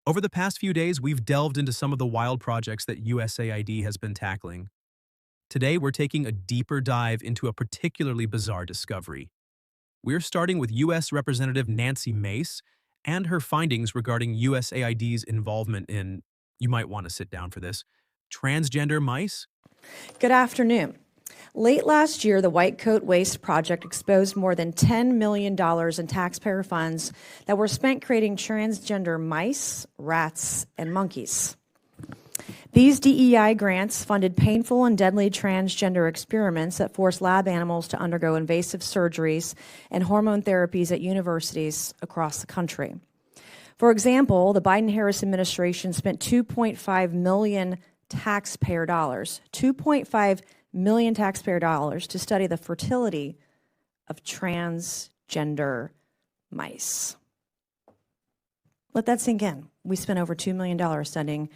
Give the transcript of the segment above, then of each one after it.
Over the past few days, we've delved into some of the wild projects that USAID has been tackling. Today, we're taking a deeper dive into a particularly bizarre discovery. We're starting with U.S. Representative Nancy Mace and her findings regarding USAID's involvement in, you might want to sit down for this, transgender mice? Good afternoon. Late last year, the White Coat Waste Project exposed more than $10 million in taxpayer funds that were spent creating transgender mice, rats, and monkeys. These DEI grants funded painful and deadly transgender experiments that forced lab animals to undergo invasive surgeries and hormone therapies at universities across the country. For example, the Biden-Harris administration spent $2.5 million taxpayer dollars, $2.5 million taxpayer dollars to study the fertility of transgender mice. Let that sink in. We spent over $2 million studying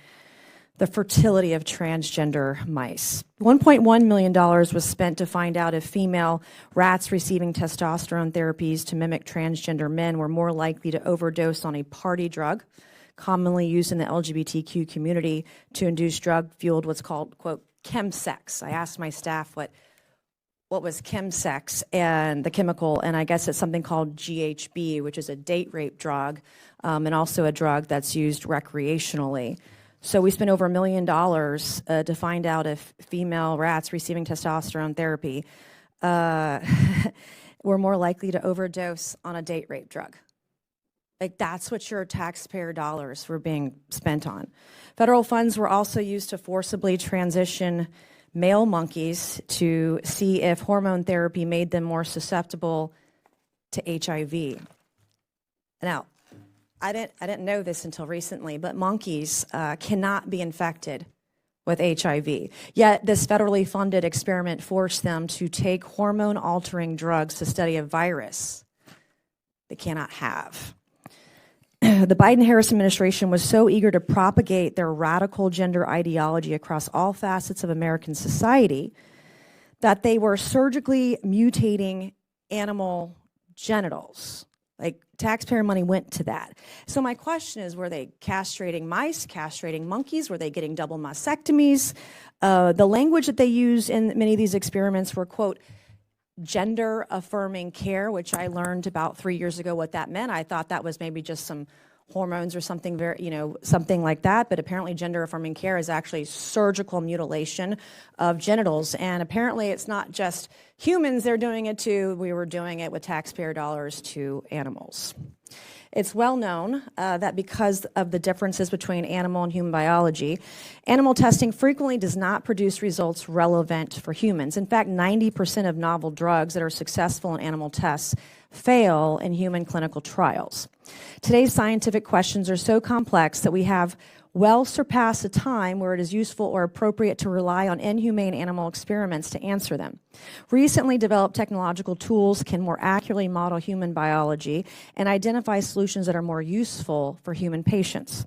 the fertility of transgender mice. $1.1 million was spent to find out if female rats receiving testosterone therapies to mimic transgender men were more likely to overdose on a party drug, commonly used in the LGBTQ community to induce drug-fueled what's called, quote, chemsex. I asked my staff what was chemsex and the chemical, and I guess it's something called GHB, which is a date rape drug, and also a drug that's used recreationally. So we spent over $1 million to find out if female rats receiving testosterone therapy were more likely to overdose on a date rape drug. Like, that's what your taxpayer dollars were being spent on. Federal funds were also used to forcibly transition male monkeys to see if hormone therapy made them more susceptible to HIV. Now, I didn't know this until recently, but monkeys cannot be infected with HIV. Yet this federally funded experiment forced them to take hormone-altering drugs to study a virus they cannot have. The Biden-Harris administration was so eager to propagate their radical gender ideology across all facets of American society that they were surgically mutating animal genitals. Like, taxpayer money went to that. So my question is, were they castrating mice, castrating monkeys? Were they getting double mastectomies? The language that they used in many of these experiments were, quote, gender-affirming care, which I learned about 3 years ago what that meant. I thought that was maybe just some hormones or something something like that, but apparently gender-affirming care is actually surgical mutilation of genitals, and apparently it's not just humans, they're doing it too. We were doing it with taxpayer dollars to animals. It's well known that because of the differences between animal and human biology, animal testing frequently does not produce results relevant for humans. In fact, 90% of novel drugs that are successful in animal tests fail in human clinical trials. Today's scientific questions are so complex that we have well surpassed a time where it is useful or appropriate to rely on inhumane animal experiments to answer them. Recently developed technological tools can more accurately model human biology and identify solutions that are more useful for human patients.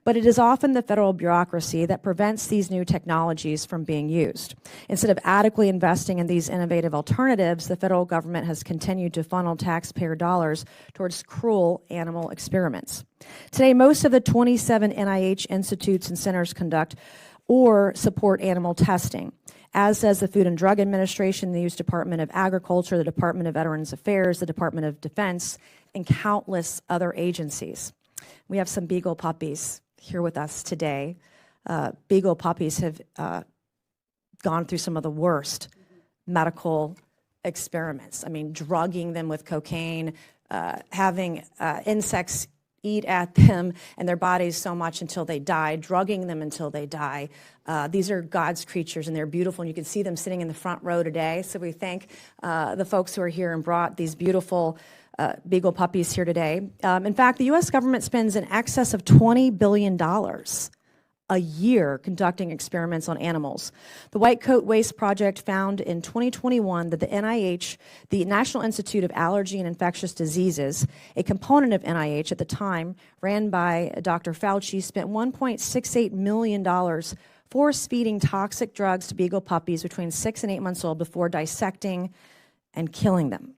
But it is often the federal bureaucracy that prevents these new technologies from being used. Instead of adequately investing in these innovative alternatives, the federal government has continued to funnel taxpayer dollars towards cruel animal experiments. Today, most of the 27 NIH institutes and centers conduct or support animal testing, as does the Food and Drug Administration, the U.S. Department of Agriculture, the Department of Veterans Affairs, the Department of Defense, and countless other agencies. We have some beagle puppies here with us today. Beagle puppies have gone through some of the worst medical experiments. I mean, drugging them with cocaine, having insects eat at them and their bodies so much until they die, drugging them until they die. These are God's creatures, and they're beautiful, and you can see them sitting in the front row today. So we thank the folks who are here and brought these beautiful beagle puppies here today. In fact, the U.S. government spends in excess of $20 billion a year conducting experiments on animals. The White Coat Waste Project found in 2021 that the NIH, the National Institute of Allergy and Infectious Diseases, a component of NIH at the time, ran by Dr. Fauci, spent $1.68 million force-feeding toxic drugs to beagle puppies between 6 and 8 months old before dissecting and killing them.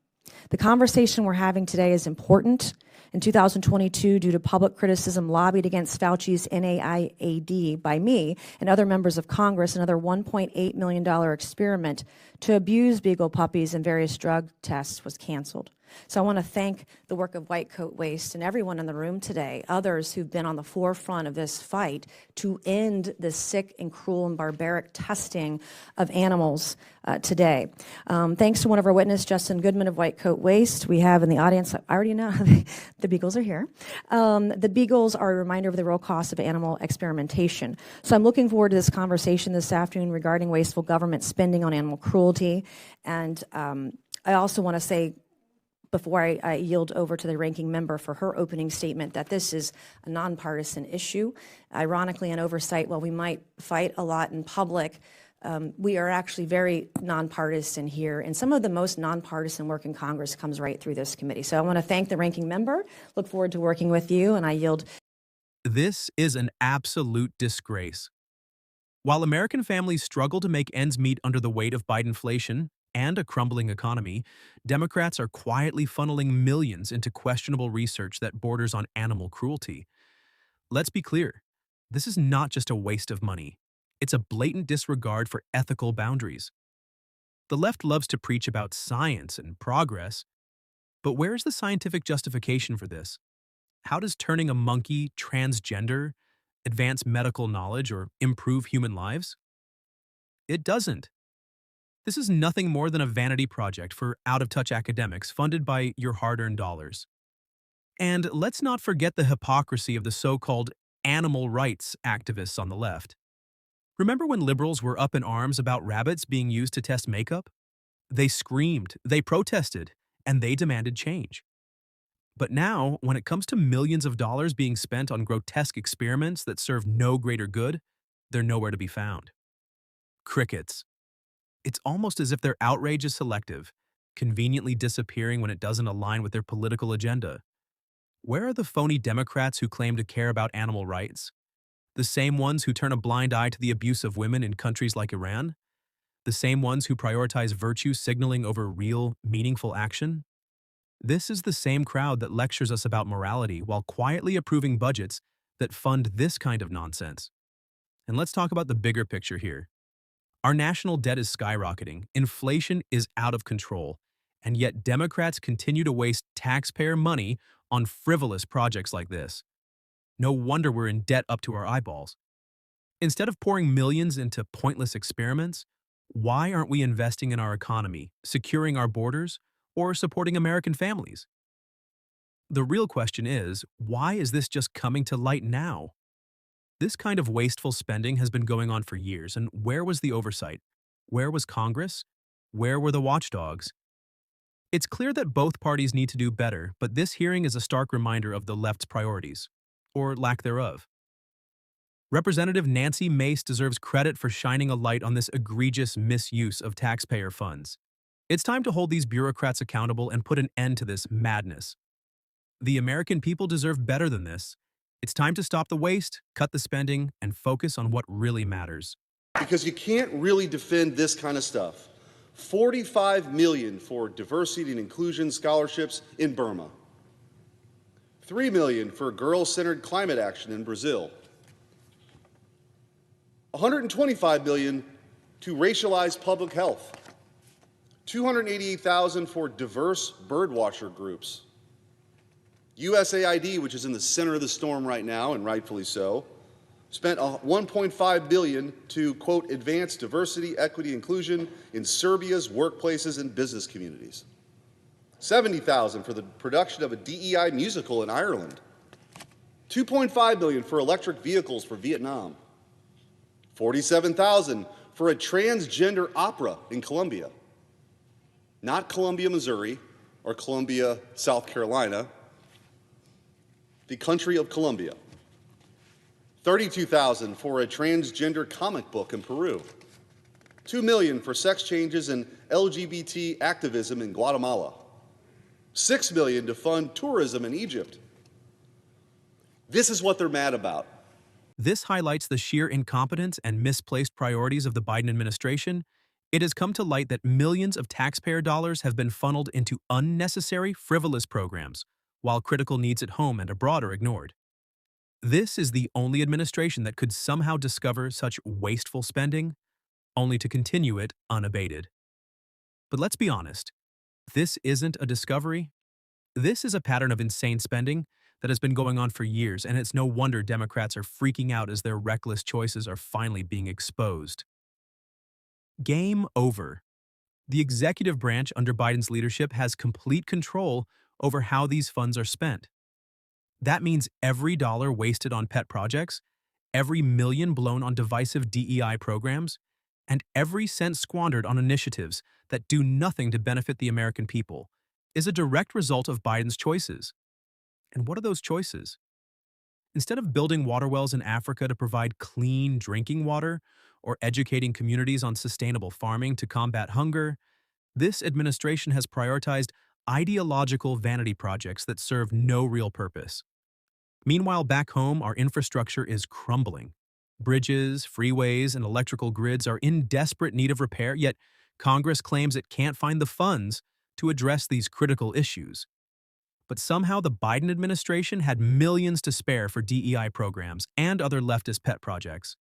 The conversation we're having today is important In 2022, due to public criticism lobbied against Fauci's NIAID by me and other members of Congress, another $1.8 million experiment to abuse beagle puppies in various drug tests was canceled. So I want to thank the work of White Coat Waste and everyone in the room today, others who've been on the forefront of this fight to end this sick and cruel and barbaric testing of animals today. Thanks to one of our witnesses, Justin Goodman of White Coat Waste. We have in the audience, I already know the beagles are here. The beagles are a reminder of the real cost of animal experimentation. So I'm looking forward to this conversation this afternoon regarding wasteful government spending on animal cruelty. And I also want to say, before I yield over to the ranking member for her opening statement, that this is a nonpartisan issue. Ironically, in oversight, while we might fight a lot in public, we are actually very nonpartisan here, and some of the most nonpartisan work in Congress comes right through this committee. So I want to thank the ranking member, look forward to working with you, and I yield. This is an absolute disgrace. While American families struggle to make ends meet under the weight of Bidenflation and a crumbling economy, Democrats are quietly funneling millions into questionable research that borders on animal cruelty. Let's be clear, this is not just a waste of money. It's a blatant disregard for ethical boundaries. The left loves to preach about science and progress, but where is the scientific justification for this? How does turning a monkey transgender advance medical knowledge or improve human lives? It doesn't. This is nothing more than a vanity project for out-of-touch academics funded by your hard-earned dollars. And let's not forget the hypocrisy of the so-called animal rights activists on the left. Remember when liberals were up in arms about rabbits being used to test makeup? They screamed, they protested, and they demanded change. But now, when it comes to millions of dollars being spent on grotesque experiments that serve no greater good, they're nowhere to be found. Crickets. It's almost as if their outrage is selective, conveniently disappearing when it doesn't align with their political agenda. Where are the phony Democrats who claim to care about animal rights? The same ones who turn a blind eye to the abuse of women in countries like Iran? The same ones who prioritize virtue signaling over real, meaningful action? This is the same crowd that lectures us about morality while quietly approving budgets that fund this kind of nonsense. And let's talk about the bigger picture here. Our national debt is skyrocketing, inflation is out of control, and yet Democrats continue to waste taxpayer money on frivolous projects like this. No wonder we're in debt up to our eyeballs. Instead of pouring millions into pointless experiments, why aren't we investing in our economy, securing our borders, or supporting American families? The real question is, why is this just coming to light now? This kind of wasteful spending has been going on for years, and where was the oversight? Where was Congress? Where were the watchdogs? It's clear that both parties need to do better, but this hearing is a stark reminder of the left's priorities, or lack thereof. Representative Nancy Mace deserves credit for shining a light on this egregious misuse of taxpayer funds. It's time to hold these bureaucrats accountable and put an end to this madness. The American people deserve better than this. It's time to stop the waste, cut the spending, and focus on what really matters. Because you can't really defend this kind of stuff. $45 million for diversity and inclusion scholarships in Burma. $3 million for girl-centered climate action in Brazil. $125 million to racialize public health. $288,000 for diverse birdwatcher groups. USAID, which is in the center of the storm right now, and rightfully so, spent $1.5 billion to, quote, advance diversity, equity, inclusion in Serbia's workplaces and business communities. $70,000 for the production of a DEI musical in Ireland. $2.5 billion for electric vehicles for Vietnam. $47,000 for a transgender opera in Columbia. Not Columbia, Missouri, or Columbia, South Carolina, the country of Colombia. $32,000 for a transgender comic book in Peru. $2 million for sex changes and LGBT activism in Guatemala. $6 million to fund tourism in Egypt. This is what they're mad about. This highlights the sheer incompetence and misplaced priorities of the Biden administration. It has come to light that millions of taxpayer dollars have been funneled into unnecessary, frivolous programs, while critical needs at home and abroad are ignored. This is the only administration that could somehow discover such wasteful spending, only to continue it unabated. But let's be honest, this isn't a discovery. This is a pattern of insane spending that has been going on for years, and it's no wonder Democrats are freaking out as their reckless choices are finally being exposed. Game over. The executive branch under Biden's leadership has complete control over how these funds are spent. That means every dollar wasted on pet projects, every million blown on divisive DEI programs, and every cent squandered on initiatives that do nothing to benefit the American people is a direct result of Biden's choices. And what are those choices? Instead of building water wells in Africa to provide clean drinking water or educating communities on sustainable farming to combat hunger, this administration has prioritized ideological vanity projects that serve no real purpose. Meanwhile, back home, our infrastructure is crumbling. Bridges, freeways, and electrical grids are in desperate need of repair, yet Congress claims it can't find the funds to address these critical issues. But somehow the Biden administration had millions to spare for DEI programs and other leftist pet projects.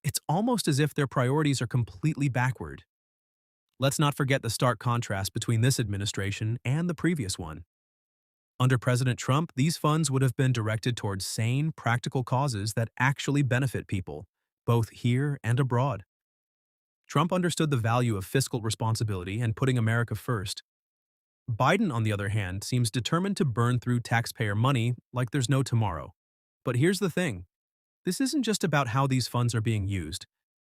It's almost as if their priorities are completely backward. Let's not forget the stark contrast between this administration and the previous one. Under President Trump, these funds would have been directed towards sane, practical causes that actually benefit people, both here and abroad. Trump understood the value of fiscal responsibility and putting America first. Biden, on the other hand, seems determined to burn through taxpayer money like there's no tomorrow. But here's the thing. This isn't just about how these funds are being used.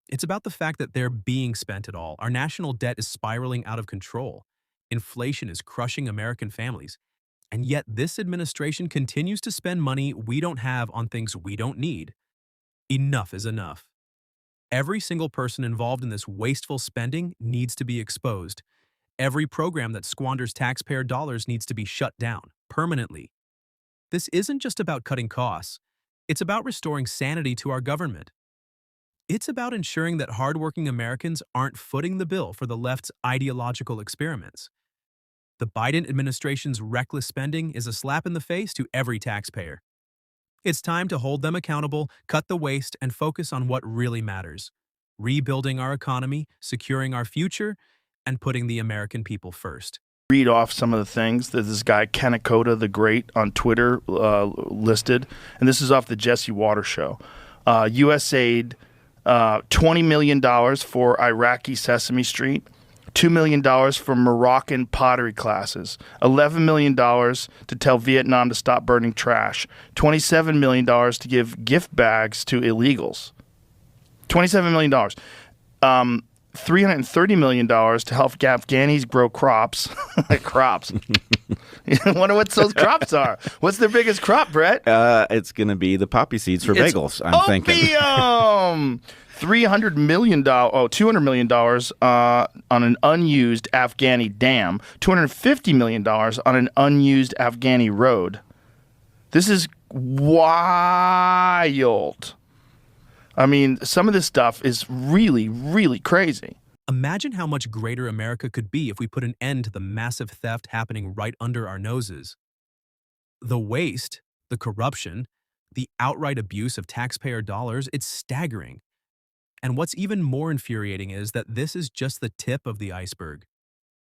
It's about the fact that they're being spent at all. Our national debt is spiraling out of control. Inflation is crushing American families. And yet this administration continues to spend money we don't have on things we don't need. Enough is enough. Every single person involved in this wasteful spending needs to be exposed. Every program that squanders taxpayer dollars needs to be shut down, permanently. This isn't just about cutting costs. It's about restoring sanity to our government. It's about ensuring that hardworking Americans aren't footing the bill for the left's ideological experiments. The Biden administration's reckless spending is a slap in the face to every taxpayer. It's time to hold them accountable, cut the waste, and focus on what really matters: rebuilding our economy, securing our future, and putting the American people first. Read off some of the things that this guy Kanakota the Great on Twitter listed, and this is off the Jesse Waters show. USAID, $20 million for Iraqi Sesame Street, $2 million for Moroccan pottery classes, $11 million to tell Vietnam to stop burning trash, $27 million to give gift bags to illegals, $27 million. $330 million to help Afghanis grow crops. Crops. I wonder what those crops are. What's their biggest crop, Brett? It's going to be the poppy seeds for bagels, I'm thinking. Opium! $200 million on an unused Afghani dam, $250 million on an unused Afghani road. This is wild. I mean, some of this stuff is really, really crazy. Imagine how much greater America could be if we put an end to the massive theft happening right under our noses. The waste, the corruption, the outright abuse of taxpayer dollars, it's staggering. And what's even more infuriating is that this is just the tip of the iceberg.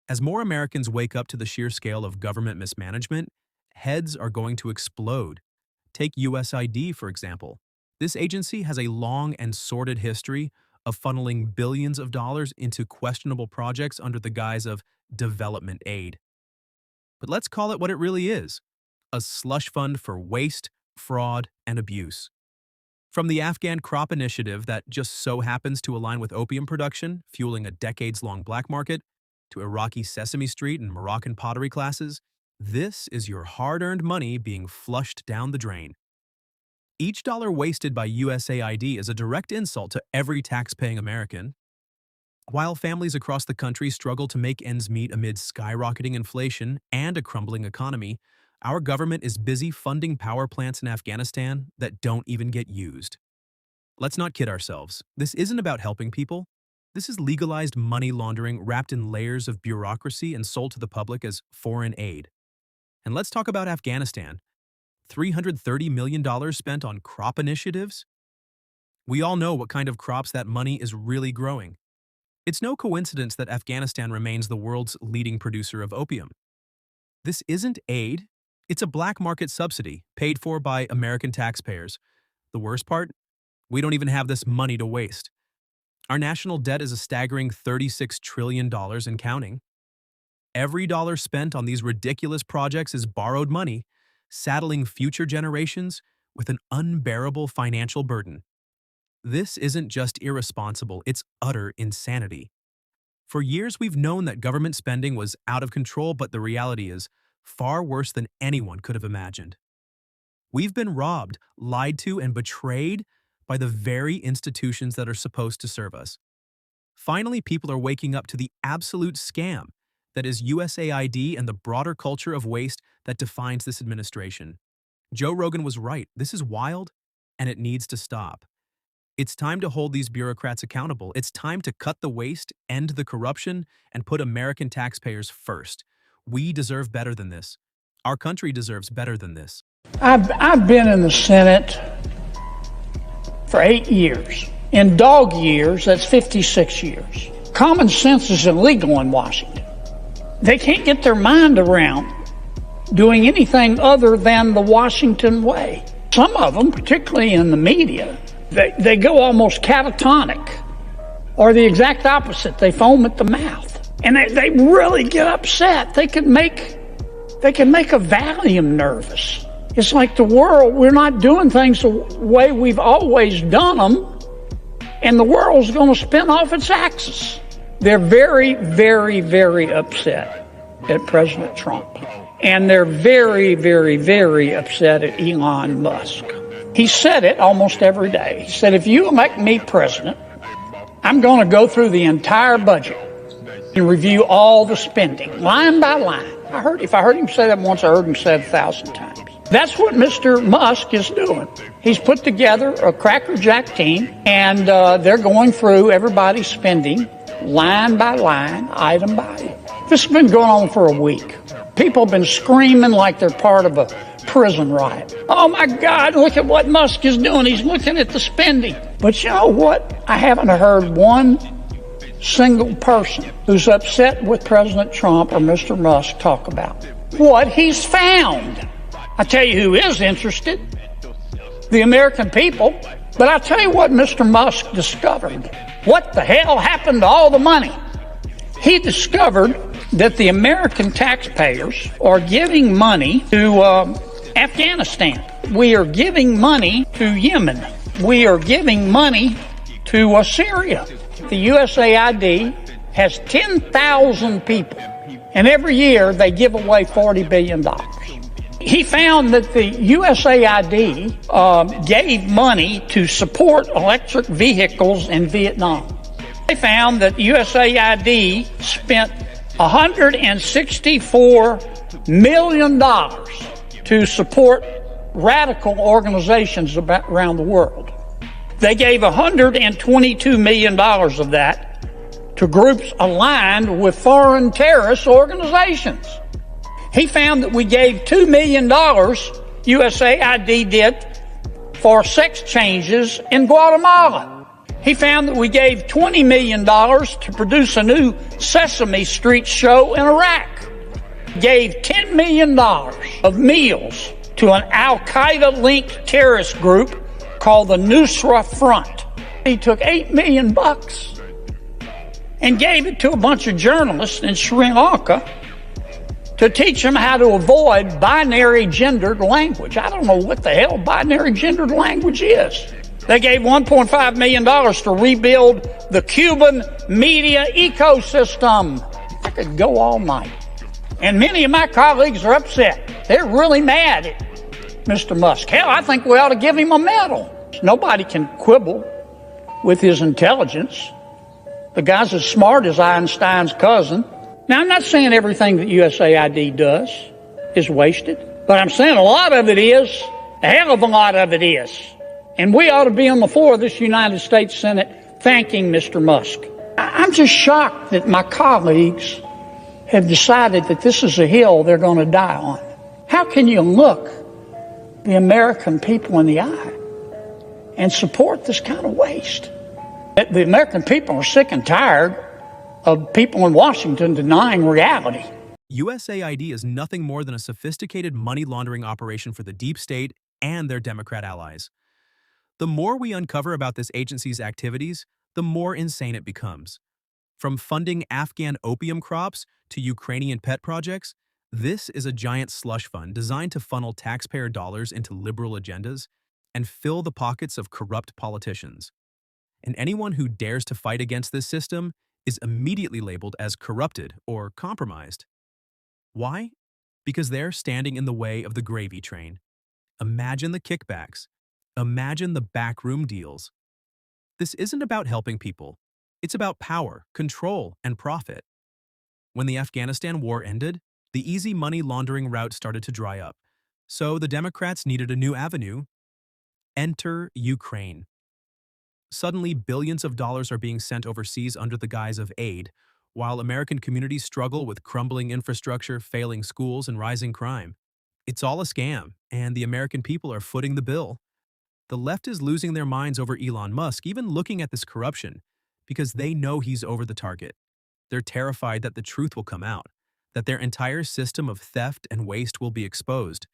As more Americans wake up to the sheer scale of government mismanagement, heads are going to explode. Take USAID, for example. This agency has a long and sordid history of funneling billions of dollars into questionable projects under the guise of development aid. But let's call it what it really is: a slush fund for waste, fraud, and abuse. From the Afghan crop initiative that just so happens to align with opium production, fueling a decades-long black market, to Iraqi Sesame Street and Moroccan pottery classes, this is your hard-earned money being flushed down the drain. Each dollar wasted by USAID is a direct insult to every tax-paying American. While families across the country struggle to make ends meet amid skyrocketing inflation and a crumbling economy, our government is busy funding power plants in Afghanistan that don't even get used. Let's not kid ourselves. This isn't about helping people. This is legalized money laundering wrapped in layers of bureaucracy and sold to the public as foreign aid. And let's talk about Afghanistan. $330 million spent on crop initiatives? We all know what kind of crops that money is really growing. It's no coincidence that Afghanistan remains the world's leading producer of opium. This isn't aid, it's a black market subsidy paid for by American taxpayers. The worst part? We don't even have this money to waste. Our national debt is a staggering $36 trillion and counting. Every dollar spent on these ridiculous projects is borrowed money, saddling future generations with an unbearable financial burden. This isn't just irresponsible, it's utter insanity. For years, we've known that government spending was out of control, but the reality is far worse than anyone could have imagined. We've been robbed, lied to, and betrayed by the very institutions that are supposed to serve us. Finally, people are waking up to the absolute scam that is USAID and the broader culture of waste that defines this administration. Joe Rogan was right. This is wild, and it needs to stop. It's time to hold these bureaucrats accountable. It's time to cut the waste, end the corruption, and put American taxpayers first. We deserve better than this. Our country deserves better than this. I've been in the Senate for 8 years. In dog years, that's 56 years. Common sense is illegal in Washington. They can't get their mind around doing anything other than the Washington way. Some of them, particularly in the media, they go almost catatonic, or the exact opposite. They foam at the mouth, and they really get upset. They can make a Valium nervous. It's like the world, we're not doing things the way we've always done them, and the world's going to spin off its axis. They're very, very, very upset at President Trump, and they're very, very, very upset at Elon Musk. He said it almost every day. He said, if you elect me president, I'm going to go through the entire budget and review all the spending, line by line. If I heard him say that once, I heard him say it 1,000 times. That's what Mr. Musk is doing. He's put together a crackerjack team, and they're going through everybody's spending, line by line, item by item. This has been going on for a week. People have been screaming like they're part of a prison riot. Oh my God, look at what Musk is doing. He's looking at the spending. But you know what? I haven't heard one single person who's upset with President Trump or Mr. Musk talk about what he's found. I tell you who is interested, the American people. But I tell you what Mr. Musk discovered. What the hell happened to all the money? He discovered that the American taxpayers are giving money to Afghanistan. We are giving money to Yemen. We are giving money to Syria. The USAID has 10,000 people, and every year they give away $40 billion. He found that the USAID gave money to support electric vehicles in Vietnam. They found that USAID spent $164 million to support radical organizations around the world. They gave $122 million of that to groups aligned with foreign terrorist organizations. He found that we gave $2 million, USAID did, for sex changes in Guatemala. He found that we gave $20 million to produce a new Sesame Street show in Iraq. Gave $10 million of meals to an Al-Qaeda-linked terrorist group called the Nusra Front. He took $8 million and gave it to a bunch of journalists in Sri Lanka to teach them how to avoid binary gendered language. I don't know what the hell binary gendered language is. They gave $1.5 million to rebuild the Cuban media ecosystem. I could go all night. And many of my colleagues are upset. They're really mad at Mr. Musk. Hell, I think we ought to give him a medal. Nobody can quibble with his intelligence. The guy's as smart as Einstein's cousin. Now, I'm not saying everything that USAID does is wasted, but I'm saying a lot of it is. A hell of a lot of it is. And we ought to be on the floor of this United States Senate thanking Mr. Musk. I'm just shocked that my colleagues have decided that this is a hill they're going to die on. How can you look the American people in the eye and support this kind of waste? The American people are sick and tired of people in Washington denying reality. USAID is nothing more than a sophisticated money laundering operation for the deep state and their Democrat allies. The more we uncover about this agency's activities, the more insane it becomes. From funding Afghan opium crops to Ukrainian pet projects, this is a giant slush fund designed to funnel taxpayer dollars into liberal agendas and fill the pockets of corrupt politicians. And anyone who dares to fight against this system is immediately labeled as corrupted or compromised. Why? Because they're standing in the way of the gravy train. Imagine the kickbacks. Imagine the backroom deals. This isn't about helping people. It's about power, control, and profit. When the Afghanistan war ended, the easy money laundering route started to dry up. So the Democrats needed a new avenue. Enter Ukraine. Suddenly, billions of dollars are being sent overseas under the guise of aid, while American communities struggle with crumbling infrastructure, failing schools, and rising crime. It's all a scam, and the American people are footing the bill. The left is losing their minds over Elon Musk, even looking at this corruption, because they know he's over the target. They're terrified that the truth will come out, that their entire system of theft and waste will be exposed,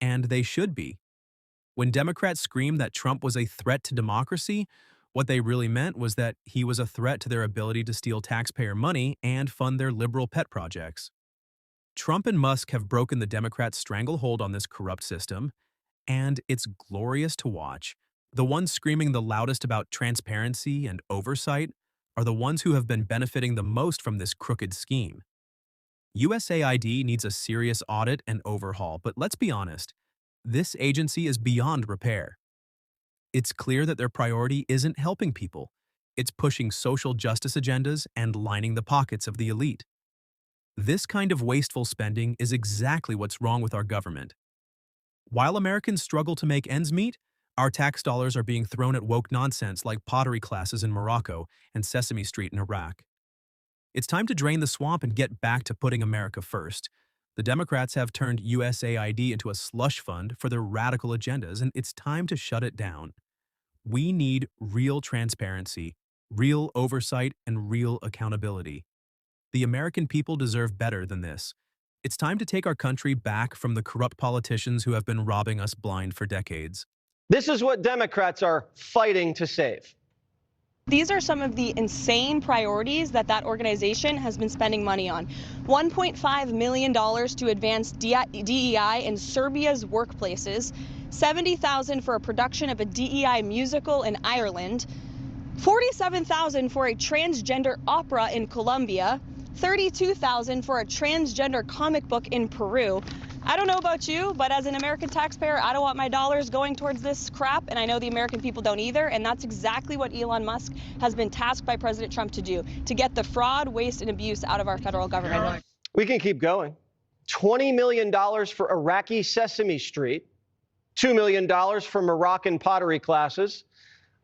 and they should be. When Democrats screamed that Trump was a threat to democracy, what they really meant was that he was a threat to their ability to steal taxpayer money and fund their liberal pet projects. Trump and Musk have broken the Democrats' stranglehold on this corrupt system, and it's glorious to watch. The ones screaming the loudest about transparency and oversight are the ones who have been benefiting the most from this crooked scheme. USAID needs a serious audit and overhaul, but let's be honest, this agency is beyond repair. It's clear that their priority isn't helping people. It's pushing social justice agendas and lining the pockets of the elite. This kind of wasteful spending is exactly what's wrong with our government. While Americans struggle to make ends meet, our tax dollars are being thrown at woke nonsense like pottery classes in Morocco and Sesame Street in Iraq. It's time to drain the swamp and get back to putting America first. The Democrats have turned USAID into a slush fund for their radical agendas, and it's time to shut it down. We need real transparency, real oversight, and real accountability. The American people deserve better than this. It's time to take our country back from the corrupt politicians who have been robbing us blind for decades. This is what Democrats are fighting to save. These are some of the insane priorities that organization has been spending money on. $1.5 million to advance DEI in Serbia's workplaces, $70,000 for a production of a DEI musical in Ireland, $47,000 for a transgender opera in Colombia, $32,000 for a transgender comic book in Peru. I don't know about you, but as an American taxpayer, I don't want my dollars going towards this crap, and I know the American people don't either, and that's exactly what Elon Musk has been tasked by President Trump to do, to get the fraud, waste, and abuse out of our federal government. We can keep going. $20 million for Iraqi Sesame Street, $2 million for Moroccan pottery classes,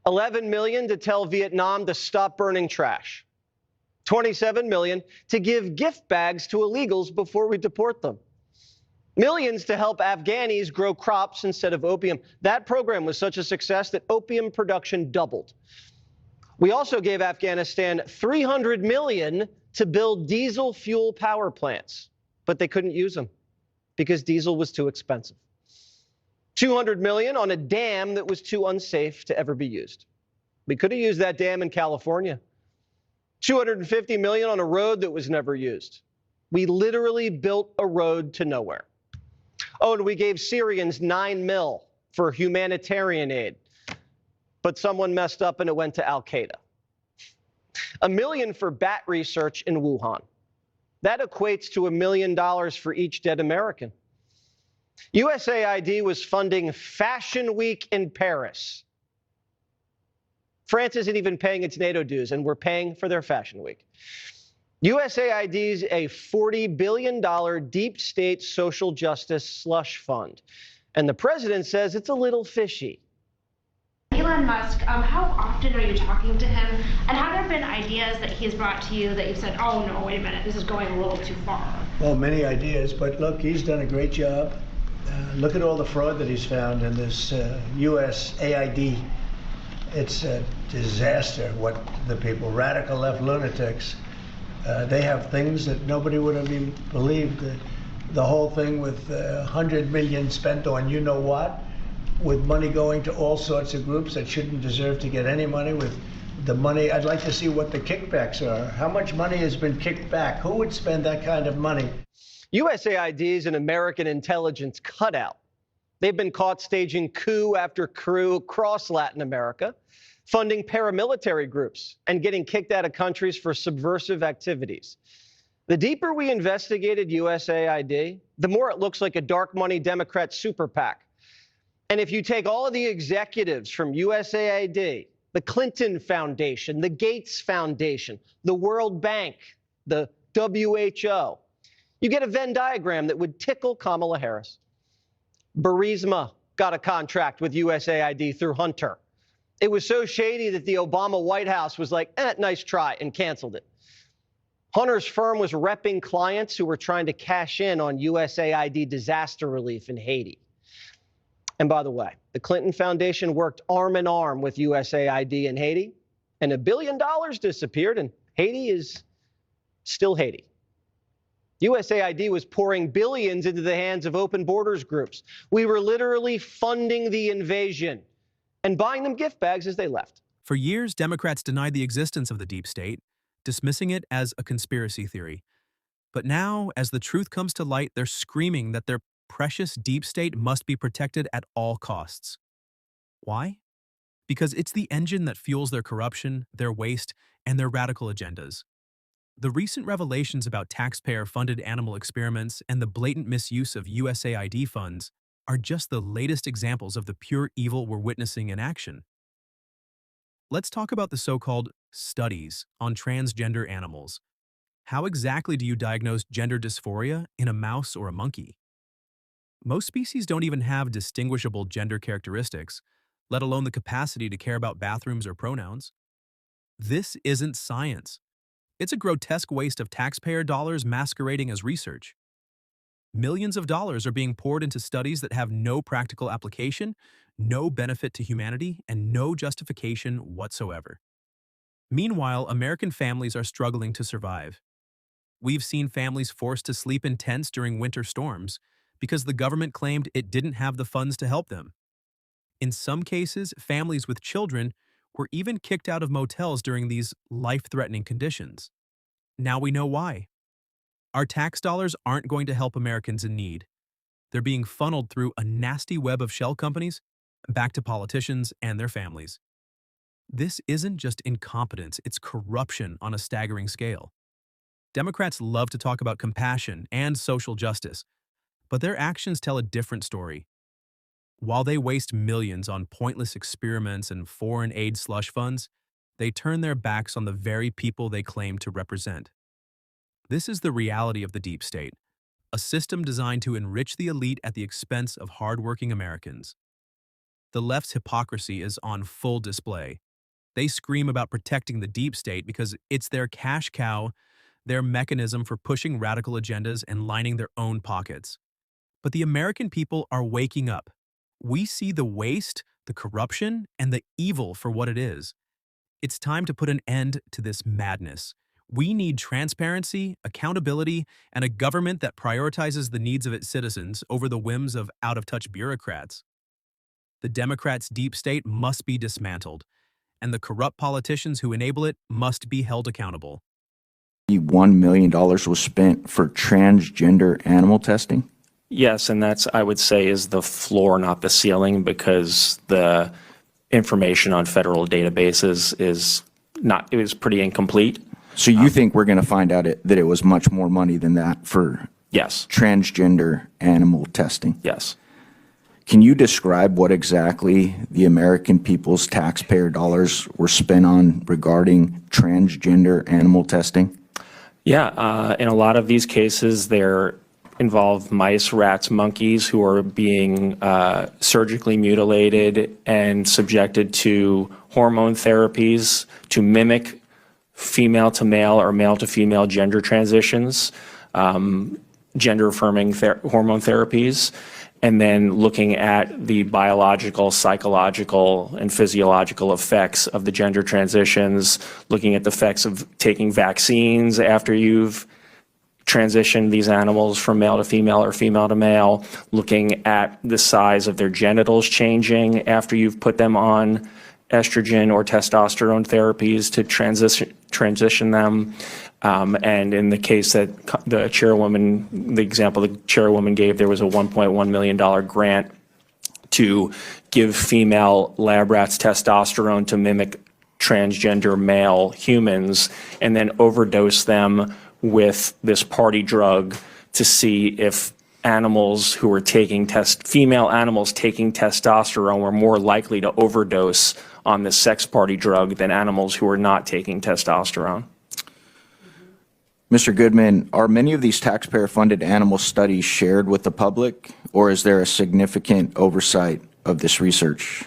$11 million to tell Vietnam to stop burning trash, $27 million to give gift bags to illegals before we deport them. Millions to help Afghanis grow crops instead of opium. That program was such a success that opium production doubled. We also gave Afghanistan $300 million to build diesel fuel power plants, but they couldn't use them because diesel was too expensive. $200 million on a dam that was too unsafe to ever be used. We could have used that dam in California. $250 million on a road that was never used. We literally built a road to nowhere. Oh, and we gave Syrians $9 million for humanitarian aid, but someone messed up and it went to Al-Qaeda. $1 million for bat research in Wuhan. That equates to $1 million for each dead American. USAID was funding Fashion Week in Paris. France isn't even paying its NATO dues, and we're paying for their Fashion Week. USAID's a $40 billion deep state social justice slush fund. And the president says it's a little fishy. Elon Musk, how often are you talking to him? And have there been ideas that he's brought to you that you've said, oh no, wait a minute, this is going a little too far? Well, many ideas, but look, he's done a great job. Look at all the fraud that he's found in this USAID. It's a disaster what the people, radical left lunatics, they have things that nobody would have even believed. The whole thing with $100 million spent on you know what, with money going to all sorts of groups that shouldn't deserve to get any money. With the money, I'd like to see what the kickbacks are. How much money has been kicked back? Who would spend that kind of money? USAID is an American intelligence cutout. They've been caught staging coup after coup across Latin America, funding paramilitary groups and getting kicked out of countries for subversive activities. The deeper we investigated USAID, the more it looks like a dark money Democrat super PAC. And if you take all of the executives from USAID, the Clinton Foundation, the Gates Foundation, the World Bank, the WHO, you get a Venn diagram that would tickle Kamala Harris. Burisma got a contract with USAID through Hunter. It was so shady that the Obama White House was like, nice try, and canceled it. Hunter's firm was repping clients who were trying to cash in on USAID disaster relief in Haiti. And by the way, the Clinton Foundation worked arm in arm with USAID in Haiti, and $1 billion disappeared, and Haiti is still Haiti. USAID was pouring billions into the hands of open borders groups. We were literally funding the invasion and buying them gift bags as they left. For years, Democrats denied the existence of the deep state, dismissing it as a conspiracy theory. But now, as the truth comes to light, they're screaming that their precious deep state must be protected at all costs. Why? Because it's the engine that fuels their corruption, their waste, and their radical agendas. The recent revelations about taxpayer-funded animal experiments and the blatant misuse of USAID funds are just the latest examples of the pure evil we're witnessing in action. Let's talk about the so-called studies on transgender animals. How exactly do you diagnose gender dysphoria in a mouse or a monkey? Most species don't even have distinguishable gender characteristics, let alone the capacity to care about bathrooms or pronouns. This isn't science. It's a grotesque waste of taxpayer dollars masquerading as research. Millions of dollars are being poured into studies that have no practical application, no benefit to humanity, and no justification whatsoever. Meanwhile, American families are struggling to survive. We've seen families forced to sleep in tents during winter storms because the government claimed it didn't have the funds to help them. In some cases, families with children were even kicked out of motels during these life-threatening conditions. Now we know why. Our tax dollars aren't going to help Americans in need. They're being funneled through a nasty web of shell companies back to politicians and their families. This isn't just incompetence, it's corruption on a staggering scale. Democrats love to talk about compassion and social justice, but their actions tell a different story. While they waste millions on pointless experiments and foreign aid slush funds, they turn their backs on the very people they claim to represent. This is the reality of the deep state, a system designed to enrich the elite at the expense of hardworking Americans. The left's hypocrisy is on full display. They scream about protecting the deep state because it's their cash cow, their mechanism for pushing radical agendas and lining their own pockets. But the American people are waking up. We see the waste, the corruption, and the evil for what it is. It's time to put an end to this madness. We need transparency, accountability, and a government that prioritizes the needs of its citizens over the whims of out-of-touch bureaucrats. The Democrats' deep state must be dismantled, and the corrupt politicians who enable it must be held accountable. $1 million was spent for transgender animal testing? Yes, and that's, I would say, is the floor, not the ceiling, because the information on federal databases is pretty incomplete. So you think we're going to find out that it was much more money than that for yes, transgender animal testing? Yes. Can you describe what exactly the American people's taxpayer dollars were spent on regarding transgender animal testing? Yeah, in a lot of these cases, they're involve mice, rats, monkeys who are being surgically mutilated and subjected to hormone therapies to mimic female to male or male to female gender transitions, gender affirming hormone therapies. and then looking at the biological, psychological, and physiological effects of the gender transitions, looking at the effects of taking vaccines after you've transitioned these animals from male to female or female to male, looking at the size of their genitals changing after you've put them on estrogen or testosterone therapies to transition them. And in the case that the chairwoman, the example the chairwoman gave, there was a $1.1 million grant to give female lab rats testosterone to mimic transgender male humans and then overdose them with this party drug to see if animals who were taking female animals taking testosterone were more likely to overdose on this sex party drug than animals who were not taking testosterone. Mr. Goodman, are many of these taxpayer-funded animal studies shared with the public, or is there a significant oversight of this research?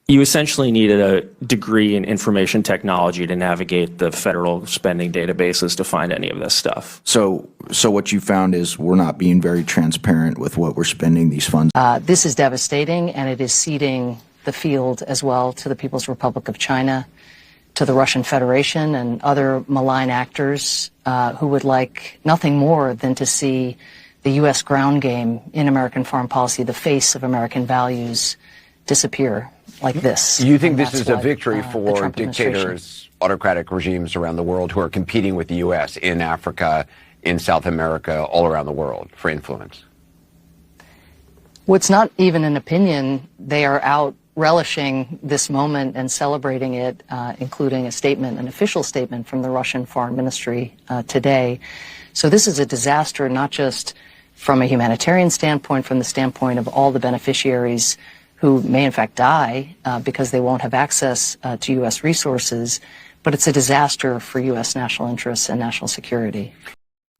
You essentially needed a degree in information technology to navigate the federal spending databases to find any of this stuff. So what you found is we're not being very transparent with what we're spending these funds. This is devastating, and it is ceding the field as well to the People's Republic of China, to the Russian Federation and other malign actors who would like nothing more than to see the U.S. ground game in American foreign policy, the face of American values, disappear like this. You think this is a victory for dictators, autocratic regimes around the world who are competing with the U.S. in Africa, in South America, all around the world for influence? Well, it's not even an opinion. They are out relishing this moment and celebrating it, including a statement, an official statement from the Russian Foreign Ministry today. So this is a disaster, not just from a humanitarian standpoint, from the standpoint of all the beneficiaries who may in fact die because they won't have access to U.S. resources, but it's a disaster for U.S. national interests and national security.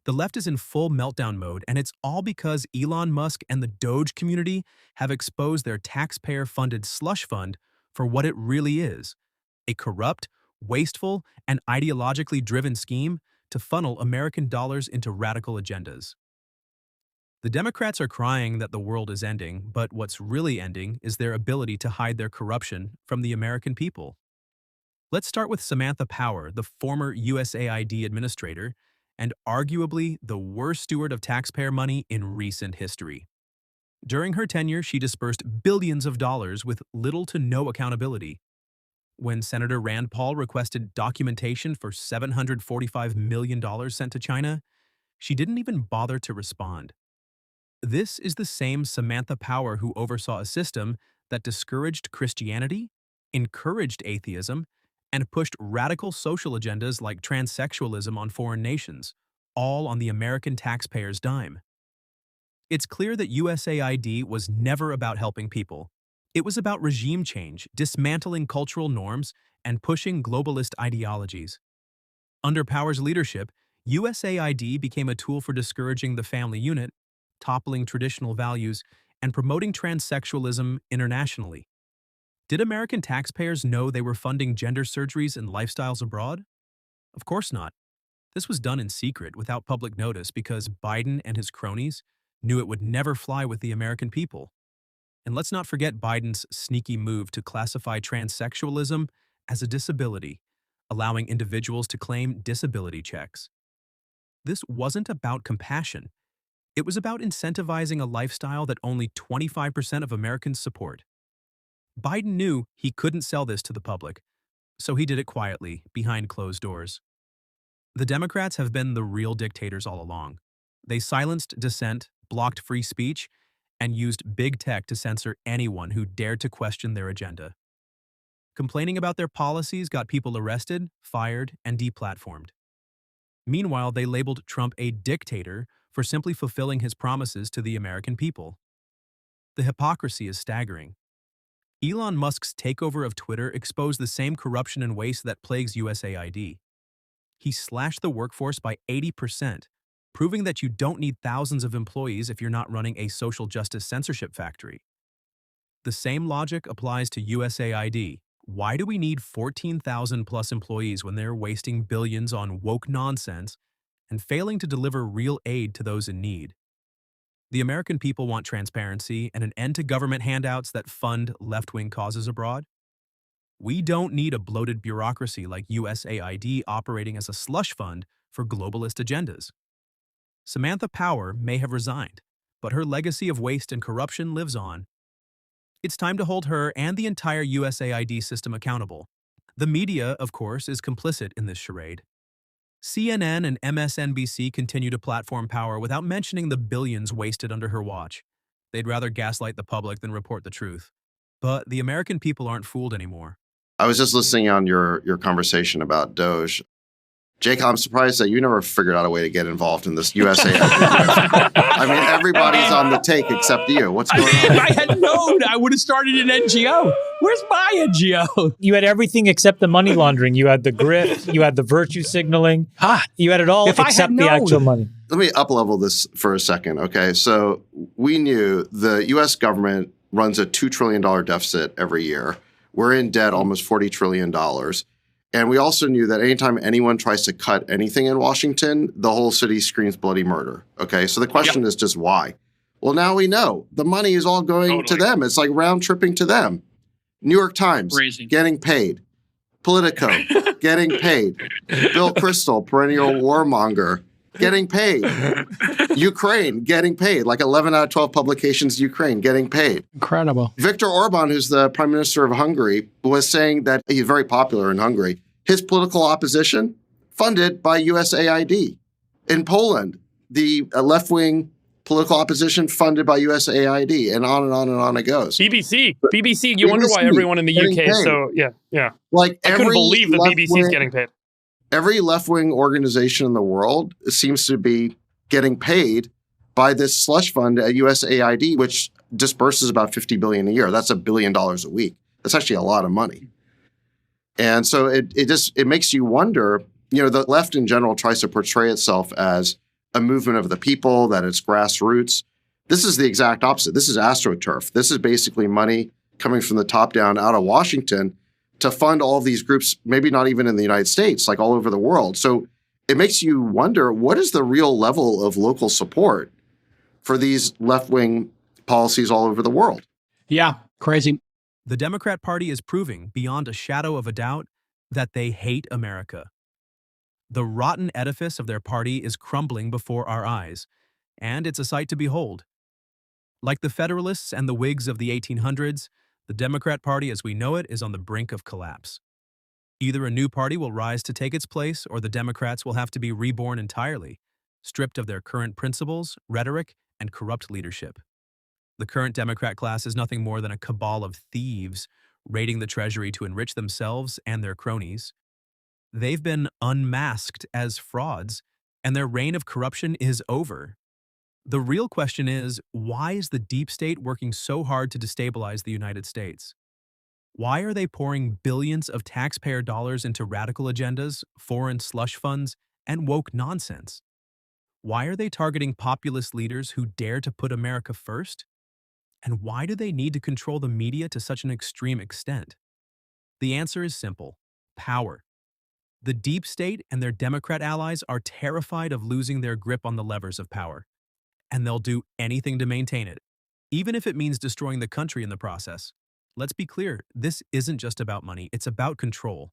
The left is in full meltdown mode, and it's all because Elon Musk and the Doge community have exposed their taxpayer-funded slush fund for what it really is: a corrupt, wasteful, and ideologically driven scheme to funnel American dollars into radical agendas. The Democrats are crying that the world is ending, but what's really ending is their ability to hide their corruption from the American people. Let's start with Samantha Power, the former USAID administrator, and arguably the worst steward of taxpayer money in recent history. During her tenure, she dispersed billions of dollars with little to no accountability. When Senator Rand Paul requested documentation for $745 million sent to China, she didn't even bother to respond. This is the same Samantha Power who oversaw a system that discouraged Christianity, encouraged atheism, and pushed radical social agendas like transsexualism on foreign nations, all on the American taxpayer's dime. It's clear that USAID was never about helping people. It was about regime change, dismantling cultural norms, and pushing globalist ideologies. Under Power's leadership, USAID became a tool for discouraging the family unit, toppling traditional values, and promoting transsexualism internationally. Did American taxpayers know they were funding gender surgeries and lifestyles abroad? Of course not. This was done in secret without public notice because Biden and his cronies knew it would never fly with the American people. And let's not forget Biden's sneaky move to classify transsexualism as a disability, allowing individuals to claim disability checks. This wasn't about compassion. It was about incentivizing a lifestyle that only 25% of Americans support. Biden knew he couldn't sell this to the public, so he did it quietly, behind closed doors. The Democrats have been the real dictators all along. They silenced dissent, blocked free speech, and used big tech to censor anyone who dared to question their agenda. Complaining about their policies got people arrested, fired, and deplatformed. Meanwhile, they labeled Trump a dictator for simply fulfilling his promises to the American people. The hypocrisy is staggering. Elon Musk's takeover of Twitter exposed the same corruption and waste that plagues USAID. He slashed the workforce by 80%, proving that you don't need thousands of employees if you're not running a social justice censorship factory. The same logic applies to USAID. Why do we need 14,000 plus employees when they're wasting billions on woke nonsense and failing to deliver real aid to those in need? The American people want transparency and an end to government handouts that fund left-wing causes abroad. We don't need a bloated bureaucracy like USAID operating as a slush fund for globalist agendas. Samantha Power may have resigned, but her legacy of waste and corruption lives on. It's time to hold her and the entire USAID system accountable. The media, of course, is complicit in this charade. CNN and MSNBC continue to platform Power without mentioning the billions wasted under her watch. They'd rather gaslight the public than report the truth. But the American people aren't fooled anymore. I was just listening on your conversation about Doge. Jake, I'm surprised that you never figured out a way to get involved in this USAID. I mean, everybody's on the take except you. What's going on? If I had known, I would have started an NGO. Where's my NGO? You had everything except the money laundering. You had the grift. You had the virtue signaling. You had it all except the actual money. Let me up-level this for a second, okay? So we knew the U.S. government runs a $2 trillion deficit every year. We're in debt almost $40 trillion. And we also knew that anytime anyone tries to cut anything in Washington, the whole city screams bloody murder. Okay, so the question is just why? Well, now we know. The money is all going to them. It's like round tripping to them. New York Times, getting paid. Politico, getting paid. Bill Kristol, perennial warmonger, getting paid. Ukraine, getting paid. Like 11 out of 12 publications, Ukraine, getting paid. Incredible. Viktor Orban, who's the prime minister of Hungary, was saying that he's very popular in Hungary. His political opposition, funded by USAID. In Poland, the left-wing political opposition funded by USAID, and on and on and on it goes. BBC. You wonder why everyone in the UK is so, yeah. Like I couldn't believe the BBC is getting paid. Every left-wing organization in the world seems to be getting paid by this slush fund at USAID, which disperses about $50 billion a year. That's $1 billion a week. That's actually a lot of money. And so it makes you wonder, the left in general tries to portray itself as a movement of the people, that it's grassroots. This is the exact opposite. This is AstroTurf. This is basically money coming from the top down out of Washington to fund all of these groups, maybe not even in the United States, like all over the world. So it makes you wonder, what is the real level of local support for these left-wing policies all over the world? Yeah, crazy. The Democrat Party is proving, beyond a shadow of a doubt, that they hate America. The rotten edifice of their party is crumbling before our eyes, and it's a sight to behold. Like the Federalists and the Whigs of the 1800s, the Democrat Party as we know it is on the brink of collapse. Either a new party will rise to take its place, or the Democrats will have to be reborn entirely, stripped of their current principles, rhetoric, and corrupt leadership. The current Democrat class is nothing more than a cabal of thieves, raiding the Treasury to enrich themselves and their cronies. They've been unmasked as frauds, and their reign of corruption is over. The real question is, why is the deep state working so hard to destabilize the United States? Why are they pouring billions of taxpayer dollars into radical agendas, foreign slush funds, and woke nonsense? Why are they targeting populist leaders who dare to put America first? And why do they need to control the media to such an extreme extent? The answer is simple: power. The deep state and their Democrat allies are terrified of losing their grip on the levers of power, and they'll do anything to maintain it, even if it means destroying the country in the process. Let's be clear, this isn't just about money, it's about control.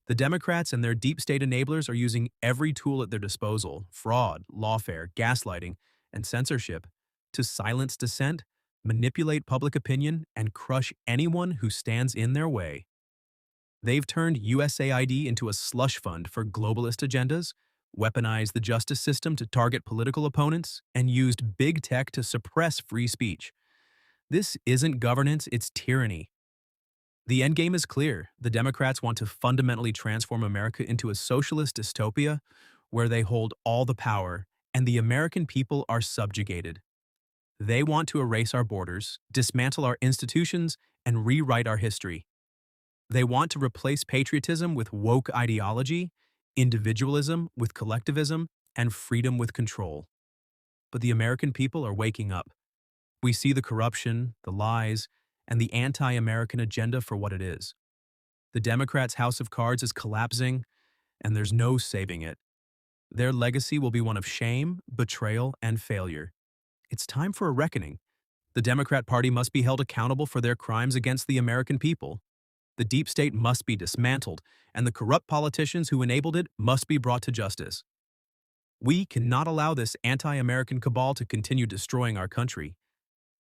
The Democrats and their deep state enablers are using every tool at their disposal, fraud, lawfare, gaslighting, and censorship, to silence dissent, manipulate public opinion, and crush anyone who stands in their way. They've turned USAID into a slush fund for globalist agendas, weaponized the justice system to target political opponents, and used big tech to suppress free speech. This isn't governance, it's tyranny. The endgame is clear. The Democrats want to fundamentally transform America into a socialist dystopia where they hold all the power and the American people are subjugated. They want to erase our borders, dismantle our institutions, and rewrite our history. They want to replace patriotism with woke ideology, individualism with collectivism, and freedom with control. But the American people are waking up. We see the corruption, the lies, and the anti-American agenda for what it is. The Democrats' house of cards is collapsing, and there's no saving it. Their legacy will be one of shame, betrayal, and failure. It's time for a reckoning. The Democrat Party must be held accountable for their crimes against the American people. The deep state must be dismantled, and the corrupt politicians who enabled it must be brought to justice. We cannot allow this anti-American cabal to continue destroying our country.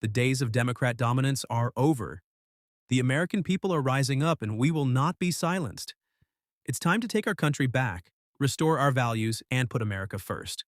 The days of Democrat dominance are over. The American people are rising up, and we will not be silenced. It's time to take our country back, restore our values, and put America first.